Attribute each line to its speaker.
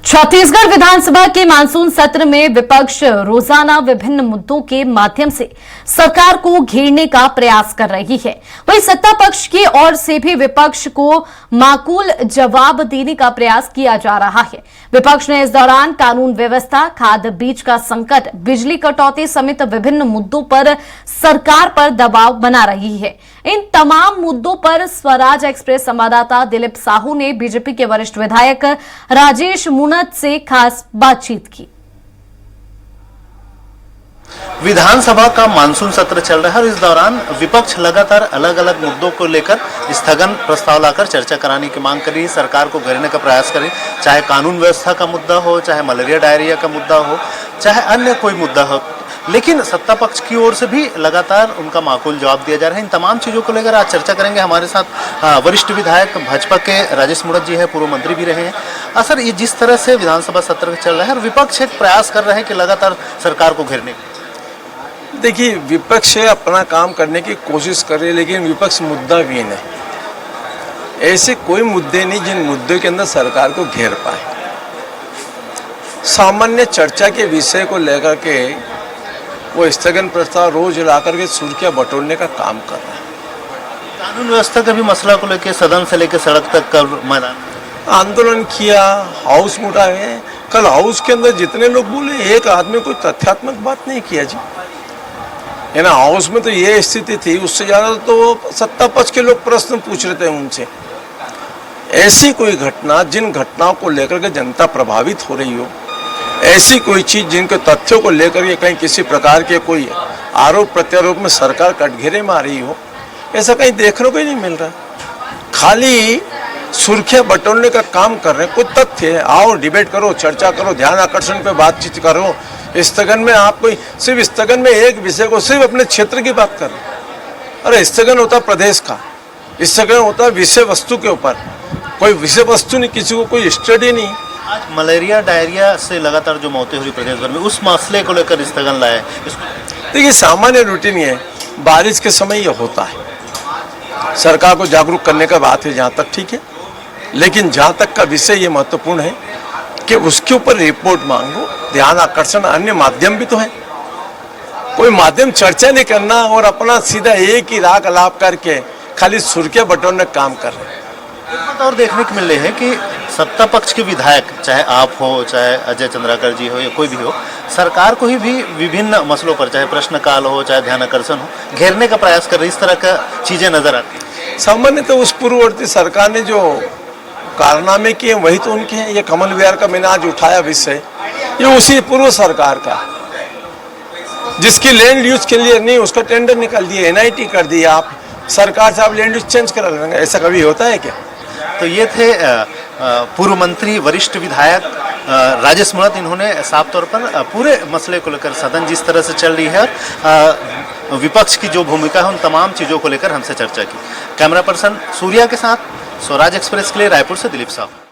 Speaker 1: छत्तीसगढ़ विधानसभा के मानसून सत्र में विपक्ष रोजाना विभिन्न मुद्दों के माध्यम से सरकार को घेरने का प्रयास कर रही है। वहीं सत्ता पक्ष की ओर से भी विपक्ष को माकूल जवाब देने का प्रयास किया जा रहा है। विपक्ष ने इस दौरान कानून व्यवस्था, खाद बीज का संकट, बिजली कटौती समेत विभिन्न मुद्दों पर सरकार पर दबाव बना रही है। इन तमाम मुद्दों पर स्वराज एक्सप्रेस संवाददाता दिलीप साहू ने बीजेपी के वरिष्ठ विधायक राजेश मूणत से खास बातचीत की।
Speaker 2: विधानसभा का मानसून सत्र चल रहा है और इस दौरान विपक्ष लगातार अलग अलग मुद्दों को लेकर स्थगन प्रस्ताव लाकर चर्चा कराने की मांग कर रही है, सरकार को घेरने का प्रयास करे। चाहे कानून व्यवस्था का मुद्दा हो, चाहे मलेरिया डायरिया का मुद्दा हो, चाहे अन्य कोई मुद्दा हो, लेकिन सत्ता पक्ष की ओर से भी लगातार उनका माकूल जवाब दिया जा रहा है। इन तमाम चीज़ों को लेकर आज चर्चा करेंगे। हमारे साथ वरिष्ठ विधायक भाजपा के राजेश मूणत जी हैं, पूर्व मंत्री भी रहे हैं। सर, ये जिस तरह से विधानसभा सत्र चल रहा है और विपक्ष एक प्रयास कर रहा है कि लगातार सरकार को घेरने का।
Speaker 3: देखिए, विपक्ष अपना काम करने की कोशिश कर रही है, लेकिन विपक्ष मुद्दाहीन है। ऐसे कोई मुद्दे नहीं जिन मुद्दों के अंदर सरकार को घेर पाए। सामान्य चर्चा के विषय को लेकर के वो स्थगन प्रस्ताव रोज लाकर के सुर्खियां बटोरने का काम कर रहा है।
Speaker 2: कानून व्यवस्था का भी मसला को लेकर सदन से लेकर सड़क तक का मैदान
Speaker 3: आंदोलन किया, हाउस में उठाए। कल हाउस के अंदर जितने लोग बोले, एक आदमी कोई तथ्यात्मक बात नहीं किया जी। है ना, हाउस में तो ये स्थिति थी, उससे ज़्यादा तो सत्ता पक्ष के लोग प्रश्न पूछ रहे थे उनसे। ऐसी कोई घटना, जिन घटनाओं को लेकर के जनता प्रभावित हो रही हो, ऐसी कोई चीज़ जिनके तथ्यों को लेकर के कहीं किसी प्रकार के कोई आरोप प्रत्यारोप में सरकार कटघरे में आ रही हो, ऐसा कहीं देखने को ही नहीं मिल रहा। खाली सुर्खियां बटोरने का काम कर रहे हैं। कोई तथ्य है, आओ डिबेट करो, चर्चा करो, ध्यान आकर्षण पे बातचीत करो। स्थगन में आप कोई सिर्फ स्थगन में एक विषय को, सिर्फ अपने क्षेत्र की बात कर रहे हैं। अरे स्थगन होता प्रदेश का, स्थगन होता विषय वस्तु के ऊपर। कोई विषय वस्तु नहीं, किसी को कोई स्टडी नहीं।
Speaker 2: आज मलेरिया डायरिया से लगातार जो मौतें हो रही प्रदेश भर में, उस मसले को लेकर स्थगन लाया है।
Speaker 3: देखिए, सामान्य रूटीन है, बारिश के समय ये होता है। सरकार को जागरूक करने का बात है जहाँ तक, ठीक है, लेकिन जहाँ तक का विषय ये महत्वपूर्ण है कि उसके ऊपर रिपोर्ट मांगो, ध्यान आकर्षण, अन्य माध्यम भी तो है। कोई माध्यम चर्चा नहीं करना और अपना सीधा एक ही राग अलाप करके खाली सुर्खियां बटोरने का काम कर रहे हैं।
Speaker 2: एक बात और देखने को मिल रही है कि सत्ता पक्ष के विधायक, चाहे आप हो, चाहे अजय चंद्राकर जी हो या कोई भी हो, सरकार को ही भी विभिन्न मसलों पर, चाहे प्रश्नकाल हो, चाहे ध्यान आकर्षण हो, घेरने का प्रयास कर रही। इस तरह का चीजें नजर आती हैं।
Speaker 3: सामान्य तो उस पूर्ववर्ती सरकार ने जो कारनामे किए वही तो उनके हैं। ये कमल विहार का मैंने आज उठाया विषय, ये उसी पूर्व सरकार का, जिसकी लैंड यूज के लिए नहीं, उसका टेंडर निकाल दिया, NIT कर दिया। आप सरकार से आप लैंड यूज चेंज करा लेंगे, ऐसा कभी होता है क्या?
Speaker 2: तो ये थे पूर्व मंत्री, वरिष्ठ विधायक राजेश मूणत। इन्होंने साफ तौर पर पूरे मसले को लेकर, सदन जिस तरह से चल रही है, विपक्ष की जो भूमिका है, उन तमाम चीज़ों को लेकर हमसे चर्चा की। कैमरा पर्सन सूर्या के साथ स्वराज एक्सप्रेस के लिए रायपुर से दिलीप साहू।